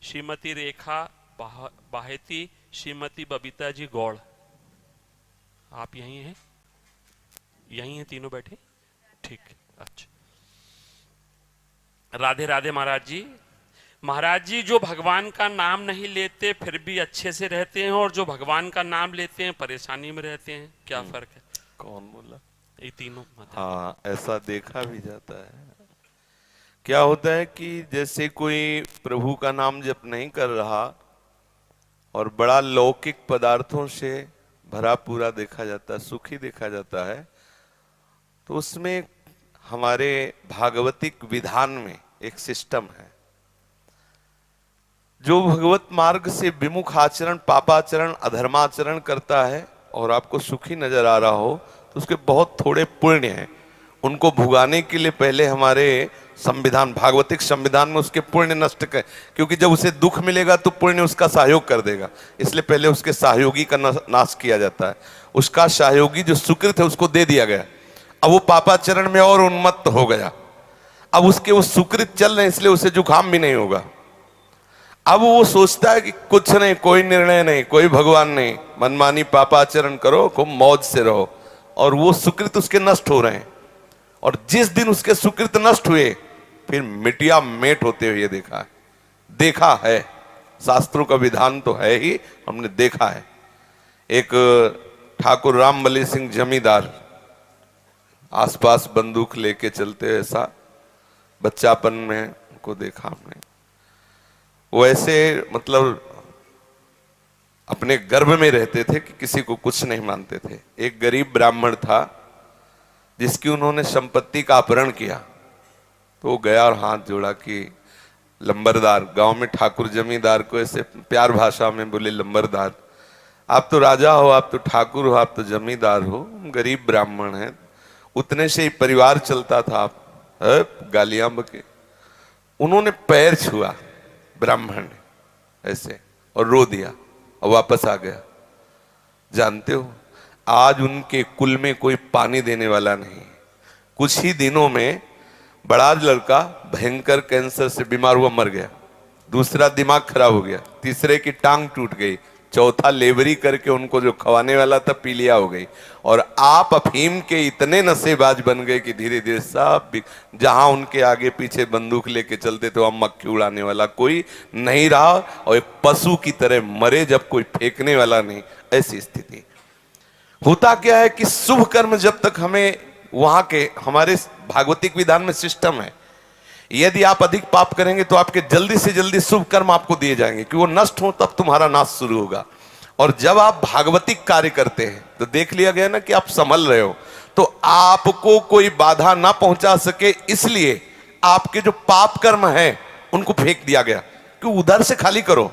श्रीमती रेखा बाहेती, श्रीमती बबीता जी गौड़। आप यहीं हैं? यहीं हैं तीनों बैठे? ठीक, अच्छा। राधे राधे महाराज जी। महाराज जी, जो भगवान का नाम नहीं लेते फिर भी अच्छे से रहते हैं, और जो भगवान का नाम लेते हैं परेशानी में रहते हैं, क्या फर्क है? कौन बोला? ये तीनों। हाँ, ऐसा देखा भी जाता है। क्या होता है कि जैसे कोई प्रभु का नाम जप नहीं कर रहा और बड़ा लौकिक पदार्थों से भरा पूरा देखा जाता है, सुखी देखा जाता है, तो उसमें हमारे भागवतिक विधान में एक सिस्टम है। जो भगवत मार्ग से विमुख आचरण, पापाचरण, अधर्माचरण करता है और आपको सुखी नजर आ रहा हो, तो उसके बहुत थोड़े पुण्य हैं। उनको भुगाने के लिए पहले हमारे संविधान, भागवतिक संविधान में उसके पुण्य नष्ट कर, क्योंकि जब उसे दुख मिलेगा तो पुण्य उसका सहयोग कर देगा, इसलिए पहले उसके सहयोगी का नाश किया जाता है। उसका सहयोगी जो सुकृत है उसको दे दिया गया। अब वो पापाचरण में और उन्मत्त हो गया। अब उसके वो सुकृत चल रहे हैं, इसलिए उसे जुकाम भी नहीं होगा। अब वो सोचता है कि कुछ नहीं, कोई निर्णय नहीं, कोई भगवान नहीं, मनमानी पापाचरण करो, खूब मौज से रहो, और वो सुकृत उसके नष्ट हो रहे हैं। और जिस दिन उसके सुकृत नष्ट हुए फिर मिटिया मेट होते हुए देखा है। शास्त्रों का विधान तो है ही, हमने देखा है। एक ठाकुर रामबली सिंह जमींदार आसपास बंदूक लेके चलते, ऐसा बच्चापन में उनको देखा हमने। वो ऐसे मतलब अपने गर्भ में रहते थे कि किसी को कुछ नहीं मानते थे। एक गरीब ब्राह्मण था जिसकी उन्होंने संपत्ति का अपहरण किया, तो वो गया और हाथ जोड़ा कि लंबरदार, गांव में ठाकुर जमींदार को ऐसे प्यार भाषा में बोले, लंबरदार, आप तो राजा हो, आप तो ठाकुर हो, आप तो जमींदार हो, गरीब ब्राह्मण हैं, उतने से ही परिवार चलता था, आप गालियां बके। उन्होंने पैर छुआ ब्राह्मण ने ऐसे और रो दिया और वापस आ गया। जानते हो, आज उनके कुल में कोई पानी देने वाला नहीं। कुछ ही दिनों में बड़ा लड़का भयंकर कैंसर से बीमार हुआ, मर गया। दूसरा दिमाग खराब हो गया, तीसरे की टांग टूट गई, चौथा लेबरी करके उनको जो खवाने वाला था पीलिया हो गई। और आप अफीम के इतने नशेबाज बन गए कि धीरे धीरे सब जहां उनके आगे पीछे बंदूक लेके चलते थे वहां मक्खी उड़ाने वाला कोई नहीं रहा, और एक पशु की तरह मरे जब कोई फेंकने वाला नहीं, ऐसी स्थिति। होता क्या है कि शुभ कर्म जब तक हमें वहां के हमारे भागवतिक विधान में सिस्टम है, यदि आप अधिक पाप करेंगे तो आपके जल्दी से जल्दी शुभ कर्म आपको दिए जाएंगे कि वो नष्ट हो, तब तुम्हारा नाश शुरू होगा। और जब आप भागवतिक कार्य करते हैं तो देख लिया गया ना कि आप संभल रहे हो, तो आपको कोई बाधा ना पहुंचा सके, इसलिए आपके जो पाप कर्म है उनको फेंक दिया गया कि उधर से खाली करो।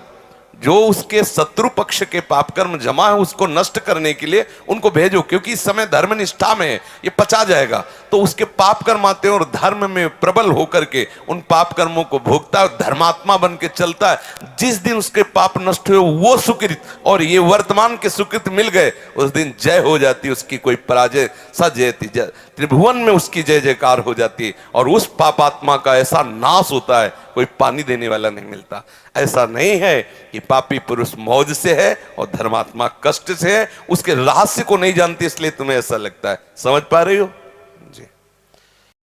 जो उसके शत्रु पक्ष के पाप कर्म जमा है उसको नष्ट करने के लिए उनको भेजो, क्योंकि इस समय धर्म निष्ठा में है, ये पचा जाएगा। तो उसके पाप कर्म आते हैं और धर्म में प्रबल होकर के उन पाप कर्मों को भोगता है, धर्मात्मा बन के चलता है। जिस दिन उसके पाप नष्ट हुए वो सुकृत और ये वर्तमान के सुकृत मिल गए, उस दिन जय हो जाती, उसकी कोई पराजय सजयती, त्रिभुवन में उसकी जय जयकार हो जाती है। और उस पापात्मा का ऐसा नाश होता है, कोई पानी देने वाला नहीं मिलता। ऐसा नहीं है कि पापी पुरुष मौज से है और धर्मात्मा कष्ट से है, उसके रहस्य को नहीं जानती इसलिए तुम्हें ऐसा लगता है। समझ पा रही हो?